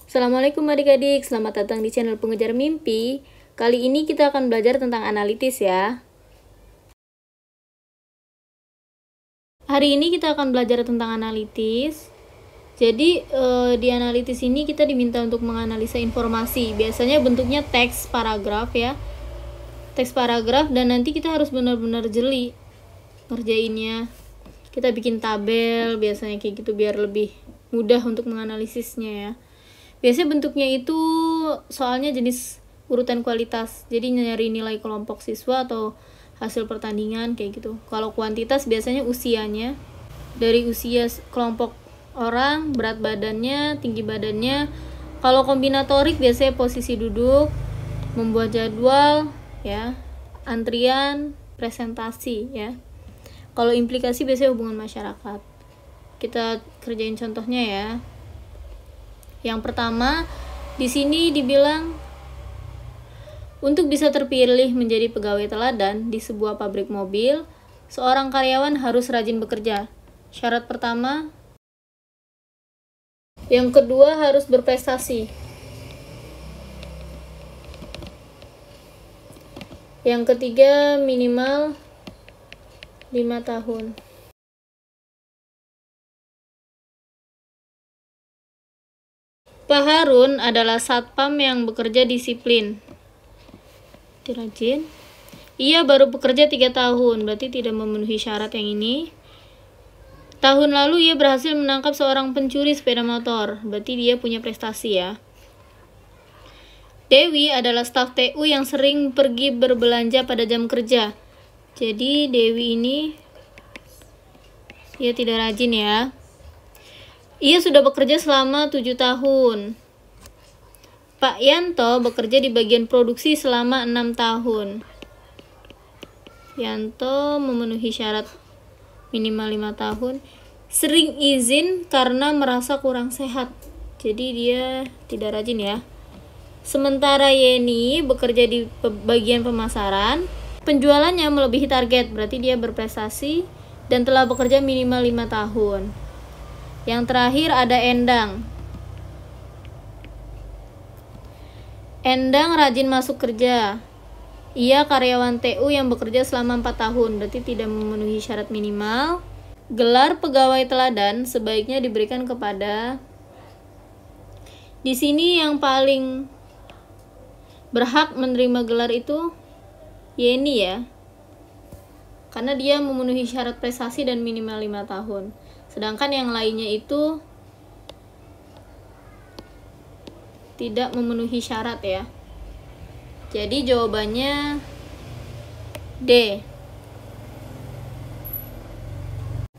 Assalamualaikum adik-adik, selamat datang di channel Pengejar Mimpi. Kali ini kita akan belajar tentang analitis ya. Hari ini kita akan belajar tentang analitis. Jadi di analitis ini kita diminta untuk menganalisa informasi. Biasanya bentuknya teks paragraf ya. Teks paragraf, dan nanti kita harus benar-benar jeli ngerjainnya. Kita bikin tabel biasanya kayak gitu biar lebih mudah untuk menganalisisnya ya. Biasanya bentuknya itu soalnya jenis urutan kualitas, jadi nyari nilai kelompok siswa atau hasil pertandingan kayak gitu. Kalau kuantitas biasanya usianya, dari usia kelompok orang, berat badannya, tinggi badannya. Kalau kombinatorik biasanya posisi duduk, membuat jadwal ya, antrian, presentasi ya. Kalau implikasi biasanya hubungan masyarakat. Kita kerjain contohnya ya. Yang pertama, di sini dibilang untuk bisa terpilih menjadi pegawai teladan di sebuah pabrik mobil, seorang karyawan harus rajin bekerja. Syarat pertama. Yang kedua, harus berprestasi. Yang ketiga, minimal 5 tahun. Pak Harun adalah satpam yang bekerja disiplin. Rajin. Ia baru bekerja 3 tahun, berarti tidak memenuhi syarat yang ini. Tahun lalu ia berhasil menangkap seorang pencuri sepeda motor, berarti dia punya prestasi ya. Dewi adalah staf TU yang sering pergi berbelanja pada jam kerja. Jadi Dewi ini ia tidak rajin ya. Ia sudah bekerja selama 7 tahun. Pak Yanto bekerja di bagian produksi selama 6 tahun. Yanto memenuhi syarat minimal 5 tahun. Sering izin karena merasa kurang sehat. Jadi dia tidak rajin ya. Sementara Yeni bekerja di bagian pemasaran. Penjualannya melebihi target, berarti dia berprestasi dan telah bekerja minimal 5 tahun. Yang terakhir ada Endang. Endang rajin masuk kerja. Ia karyawan TU yang bekerja selama 4 tahun, berarti tidak memenuhi syarat minimal. Gelar pegawai teladan sebaiknya diberikan kepada, di sini yang paling berhak menerima gelar itu Yeni ya, karena dia memenuhi syarat prestasi dan minimal 5 tahun. Sedangkan yang lainnya itu tidak memenuhi syarat ya. Jadi jawabannya D.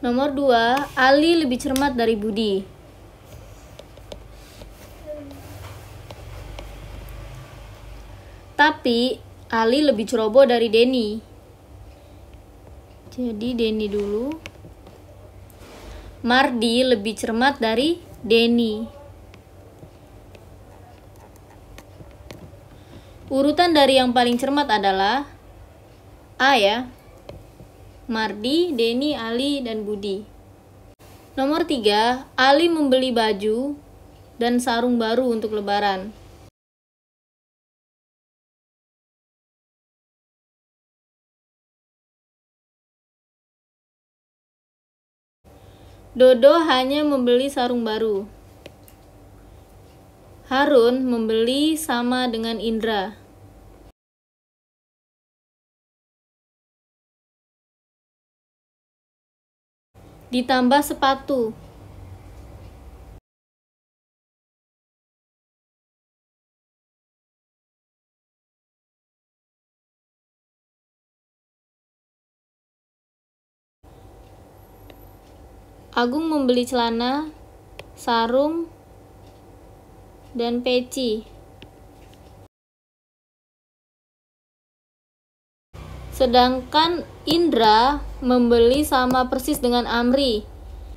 Nomor 2, Ali lebih cermat dari Budi. Tapi Ali lebih ceroboh dari Denny. Jadi Denny dulu. Mardi lebih cermat dari Denny. Urutan dari yang paling cermat adalah A ya. Mardi, Denny, Ali, dan Budi. Nomor 3, Ali membeli baju dan sarung baru untuk lebaran. Dodo hanya membeli sarung baru. Harun membeli sama dengan Indra. Ditambah sepatu. Agung membeli celana, sarung, dan peci. Sedangkan Indra membeli sama persis dengan Amri.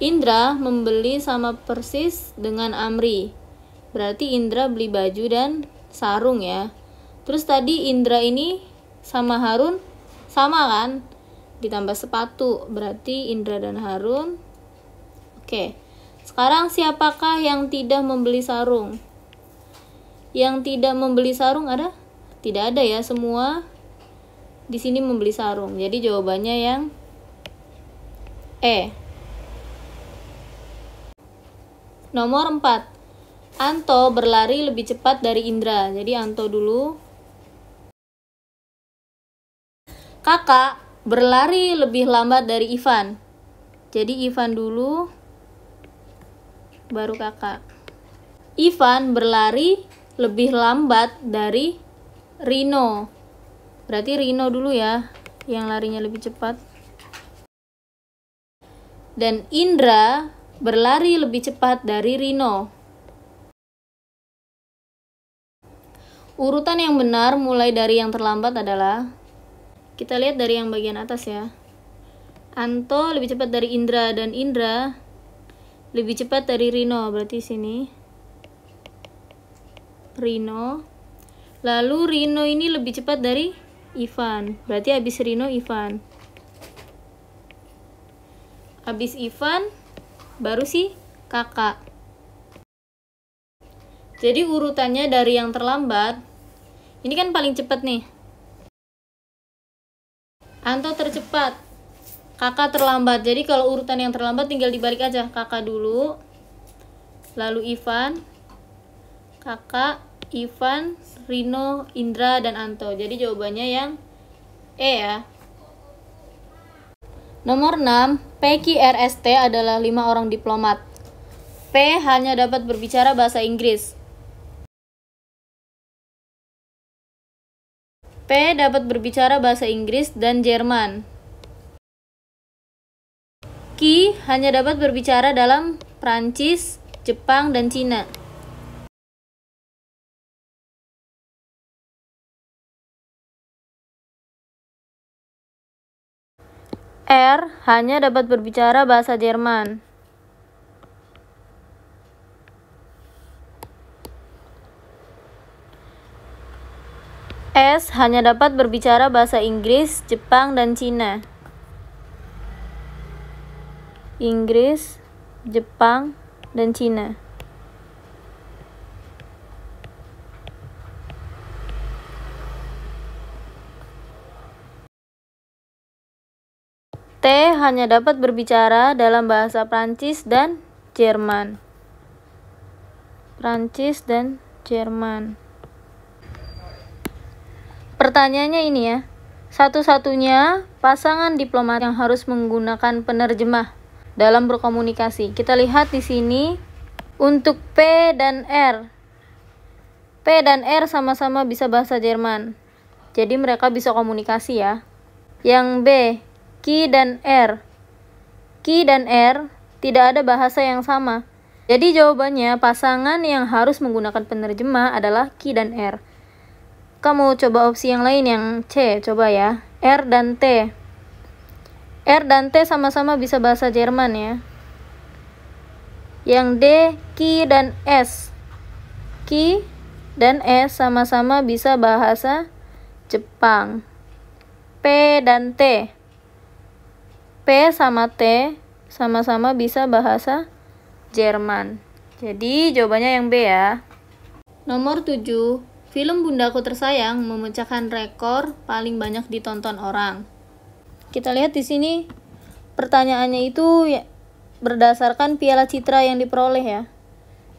Indra membeli sama persis dengan Amri. Berarti Indra beli baju dan sarung ya. Terus tadi Indra ini sama Harun sama kan? Ditambah sepatu. Berarti Indra dan Harun. Oke. Sekarang siapakah yang tidak membeli sarung? Yang tidak membeli sarung ada? Tidak ada ya, semua di sini membeli sarung. Jadi jawabannya yang E. Nomor 4. Anto berlari lebih cepat dari Indra. Jadi Anto dulu. Kakak berlari lebih lambat dari Ivan. Jadi Ivan dulu, baru kakak. Ivan berlari lebih lambat dari Rino. Berarti Rino dulu ya, yang larinya lebih cepat. Dan Indra berlari lebih cepat dari Rino. Urutan yang benar mulai dari yang terlambat adalah, kita lihat dari yang bagian atas ya. Anto lebih cepat dari Indra dan Indra lebih cepat dari Rino. Berarti sini Rino. Lalu Rino ini lebih cepat dari Ivan. Berarti habis Rino Ivan. Habis Ivan baru si kakak. Jadi urutannya dari yang terlambat. Ini kan paling cepat nih. Anto tercepat, kakak terlambat. Jadi kalau urutan yang terlambat tinggal dibalik aja. Kakak dulu, lalu Ivan, kakak, Ivan, Rino, Indra, dan Anto. Jadi jawabannya yang E ya. Nomor 6. PQRST adalah 5 orang diplomat. P hanya dapat berbicara bahasa Inggris. P dapat berbicara bahasa Inggris dan Jerman. Q hanya dapat berbicara dalam Prancis, Jepang, dan Cina. R hanya dapat berbicara bahasa Jerman. S hanya dapat berbicara bahasa Inggris, Jepang, dan Cina. Inggris, Jepang, dan Cina. T hanya dapat berbicara dalam bahasa Prancis dan Jerman. Prancis dan Jerman. Pertanyaannya ini ya. Satu-satunya pasangan diplomat yang harus menggunakan penerjemah dalam berkomunikasi. Kita lihat di sini untuk P dan R. P dan R sama-sama bisa bahasa Jerman. Jadi mereka bisa komunikasi ya. Yang B, Q dan R. Q dan R tidak ada bahasa yang sama. Jadi jawabannya pasangan yang harus menggunakan penerjemah adalah Q dan R. Kamu coba opsi yang lain yang C, coba ya. R dan T. R dan T sama-sama bisa bahasa Jerman ya. Yang D, Q dan S. Q dan S sama-sama bisa bahasa Jepang. P dan T. P sama T sama-sama bisa bahasa Jerman. Jadi jawabannya yang B ya. Nomor 7. Film Bundaku Tersayang memecahkan rekor paling banyak ditonton orang. Kita lihat di sini pertanyaannya itu ya, berdasarkan Piala Citra yang diperoleh ya.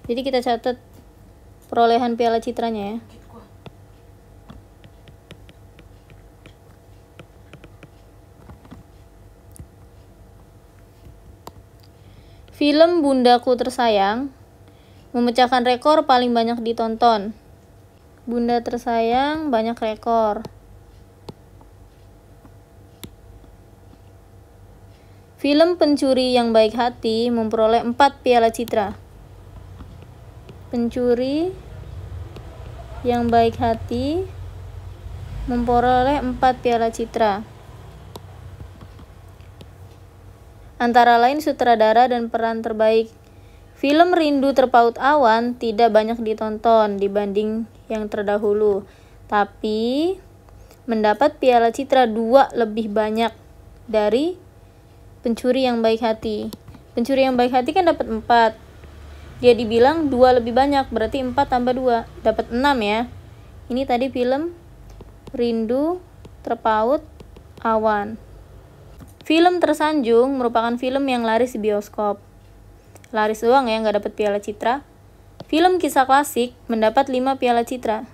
Jadi kita catat perolehan Piala Citranya ya. Film Bundaku Tersayang memecahkan rekor paling banyak ditonton. Bunda Tersayang banyak rekor. Film Pencuri yang Baik Hati memperoleh 4 Piala Citra. Pencuri yang Baik Hati memperoleh 4 Piala Citra. Antara lain sutradara dan peran terbaik. Film Rindu Terpaut Awan tidak banyak ditonton dibanding yang terdahulu, tapi mendapat Piala Citra 2 lebih banyak dari Pencuri yang Baik Hati. Pencuri yang Baik Hati kan dapat 4. dia dibilang 2 lebih banyak, berarti 4 tambah 2 dapat 6 ya. Ini tadi film Rindu Terpaut Awan. Film Tersanjung merupakan film yang laris di bioskop. Laris doang ya, nggak dapat Piala Citra. Film Kisah Klasik mendapat 5 Piala Citra.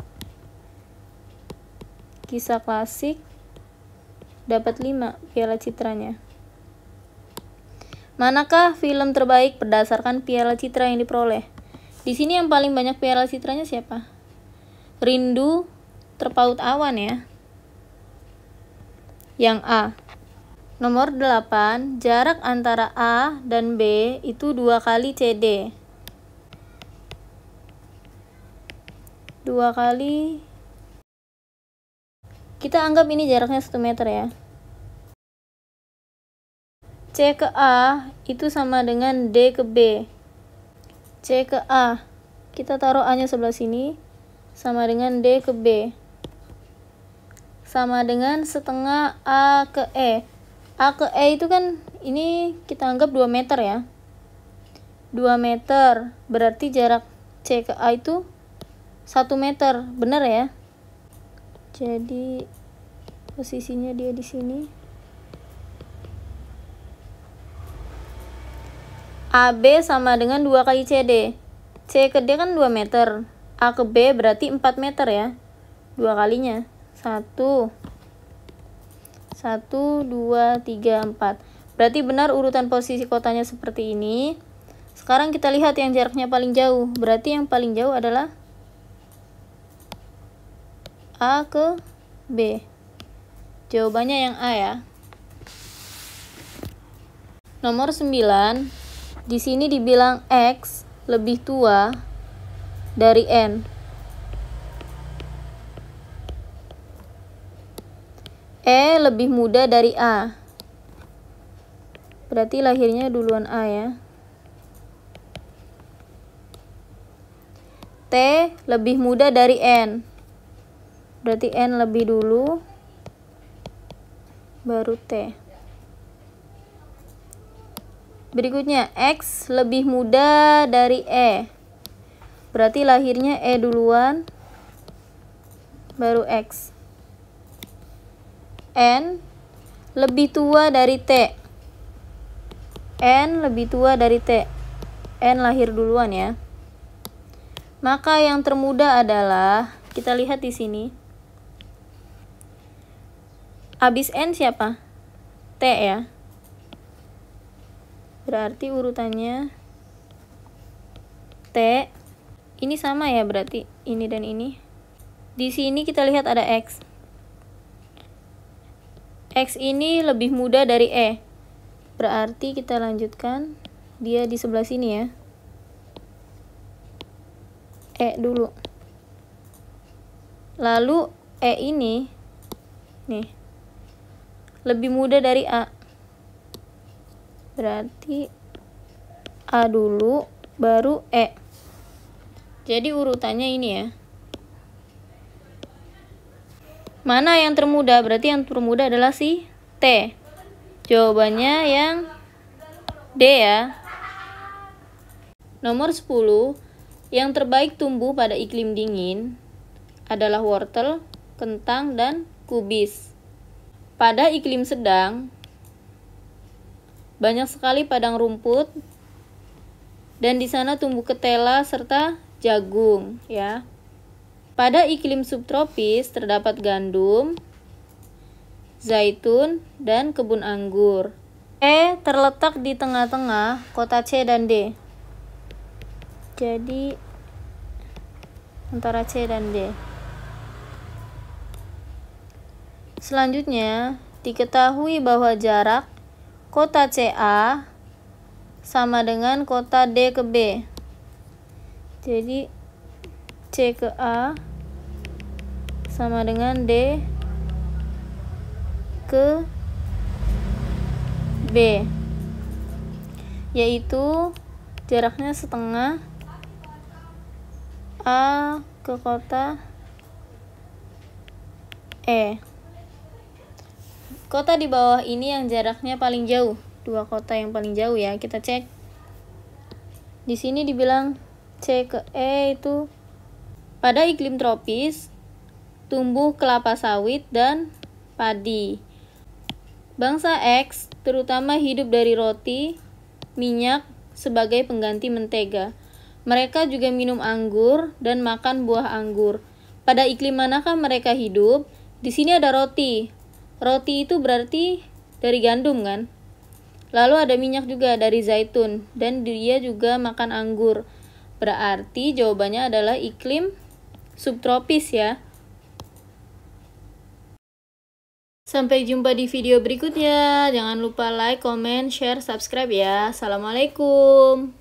Kisah Klasik dapat 5 Piala Citranya. Manakah film terbaik berdasarkan Piala Citra yang diperoleh? Di sini yang paling banyak Piala Citranya siapa? Rindu Terpaut Awan ya. Yang A. Nomor 8, jarak antara A dan B itu 2 kali CD. 2 kali. Kita anggap ini jaraknya 1 meter ya. C ke A itu sama dengan D ke B. C ke A, kita taruh A nya sebelah sini, sama dengan D ke B. Sama dengan setengah A ke E. A ke E itu kan, ini kita anggap 2 meter ya. 2 meter, berarti jarak C ke A itu 1 meter, benar ya? Jadi posisinya dia di sini. AB sama dengan 2 kali CD. C ke D kan 2 meter. A ke B berarti 4 meter ya. 2 kalinya. 1, 2, 3, 4. Berarti benar urutan posisi kotanya seperti ini. Sekarang kita lihat yang jaraknya paling jauh. Berarti yang paling jauh adalah A ke B. Jawabannya yang A ya. Nomor 9. Di sini dibilang X lebih tua dari N. E lebih muda dari A. Berarti lahirnya duluan A ya. T lebih muda dari N. Berarti N lebih dulu, baru T. Berikutnya, X lebih muda dari E. Berarti lahirnya E duluan, baru X. N lebih tua dari T. N lebih tua dari T. N lahir duluan ya. Maka yang termuda adalah, kita lihat di sini. Abis N siapa? T ya. Berarti urutannya T. Ini sama ya, berarti ini dan ini. Di sini kita lihat ada X. X ini lebih muda dari E. Berarti kita lanjutkan, dia di sebelah sini ya. E dulu. Lalu E ini nih lebih muda dari A. Berarti A dulu, baru E. Jadi urutannya ini ya. Mana yang termuda? Berarti yang termuda adalah si T. Jawabannya yang D ya. Nomor 10. Yang terbaik tumbuh pada iklim dingin adalah wortel, kentang, dan kubis. Pada iklim sedang, banyak sekali padang rumput, dan di sana tumbuh ketela serta jagung ya. Pada iklim subtropis terdapat gandum, zaitun, dan kebun anggur. E terletak di tengah-tengah kota C dan D. Jadi antara C dan D. Selanjutnya, diketahui bahwa jarak kota CA sama dengan kota D ke B. Jadi C ke A sama dengan D ke B, yaitu jaraknya setengah A ke kota E. Kota di bawah ini yang jaraknya paling jauh. 2 kota yang paling jauh ya, kita cek. Di sini dibilang C ke E itu pada iklim tropis tumbuh kelapa sawit dan padi. Bangsa X terutama hidup dari roti, minyak sebagai pengganti mentega. Mereka juga minum anggur dan makan buah anggur. Pada iklim manakah mereka hidup? Di sini ada roti. Roti itu berarti dari gandum kan? Lalu ada minyak juga dari zaitun dan dia juga makan anggur. Berarti jawabannya adalah iklim subtropis ya. Sampai jumpa di video berikutnya. Jangan lupa like, comment, share, subscribe ya. Assalamualaikum.